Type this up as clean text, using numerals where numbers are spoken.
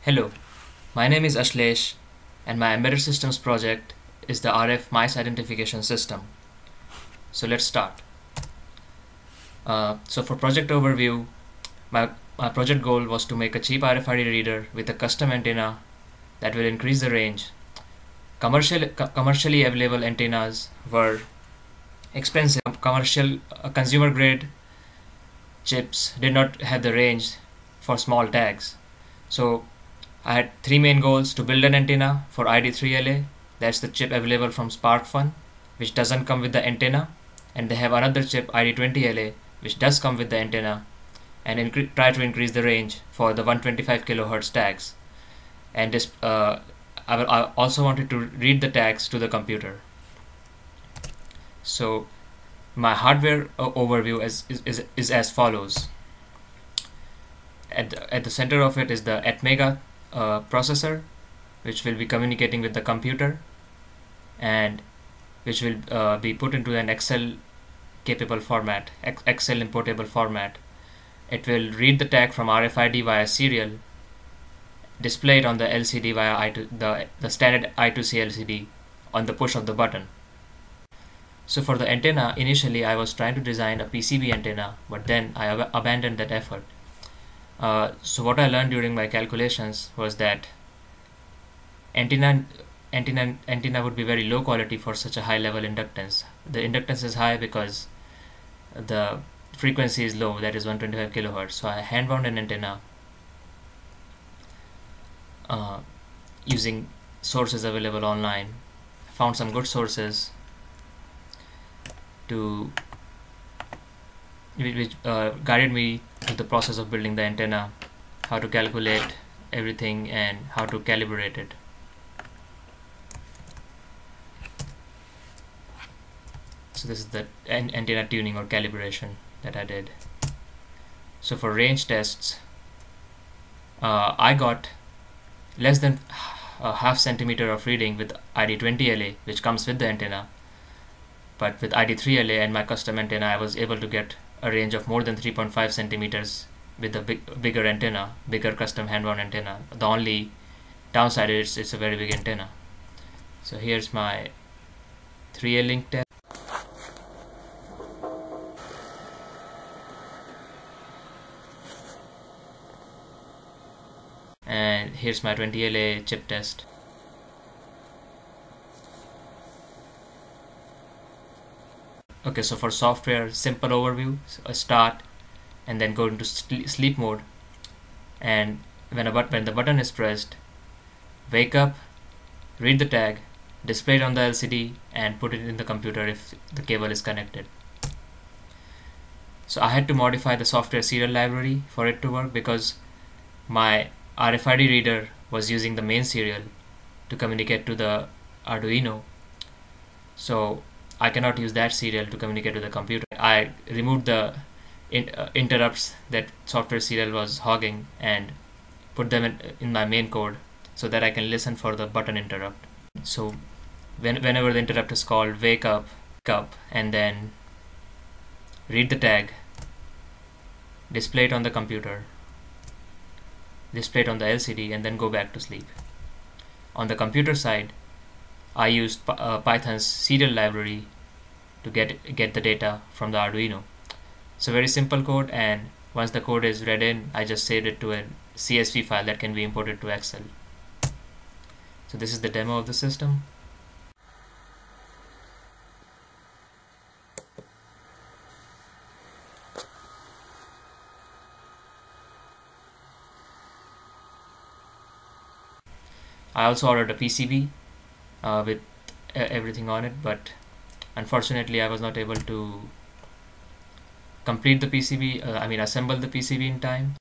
Hello, my name is Ashlesh and my embedded systems project is the RF mice identification system. So let's start. So for project overview, my project goal was to make a cheap RFID reader with a custom antenna that will increase the range. Commercially available antennas were expensive. Consumer grade chips did not have the range for small tags. So I had three main goals: to build an antenna for ID3LA, that's the chip available from SparkFun, which doesn't come with the antenna, and they have another chip ID20LA, which does come with the antenna, and try to increase the range for the 125 kilohertz tags. And I also wanted to read the tags to the computer. So my hardware overview is as follows. At the center of it is the Atmega processor, which will be communicating with the computer and which will be put into an Excel capable format, Excel importable format. It will read the tag from RFID via serial, display it on the LCD via the standard I2C LCD on the push of the button. So for the antenna, initially I was trying to design a PCB antenna, but then I abandoned that effort. So what I learned during my calculations was that antenna would be very low quality for such a high level inductance. The inductance is high because the frequency is low, that is 125 kilohertz. So I hand wound an antenna using sources available online. I found some good sources which guided me through the process of building the antenna, how to calculate everything and how to calibrate it. So this is the antenna tuning or calibration that I did. So for range tests, I got less than a half centimeter of reading with ID20LA, which comes with the antenna. But with ID3LA and my custom antenna, I was able to get a range of more than 3.5 centimeters with a bigger antenna, bigger custom hand-wound antenna. The only downside is it's a very big antenna. So here's my 3A link test. And here's my 20LA chip test. Okay, so for software, simple overview, so a start and then go into sleep mode, and when the button is pressed, wake up, read the tag, display it on the LCD and put it in the computer if the cable is connected. So I had to modify the software serial library for it to work because my RFID reader was using the main serial to communicate to the Arduino. So I cannot use that serial to communicate to the computer. I removed the interrupts that software serial was hogging and put them in my main code so that I can listen for the button interrupt. So whenever the interrupt is called, wake up and then read the tag, display it on the computer, display it on the LCD and then go back to sleep. On the computer side, I used Python's serial library to get the data from the Arduino. So very simple code, and once the code is read in, I just saved it to a CSV file that can be imported to Excel. So this is the demo of the system. I also ordered a PCB with everything on it, but unfortunately I was not able to complete the PCB, assemble the PCB in time.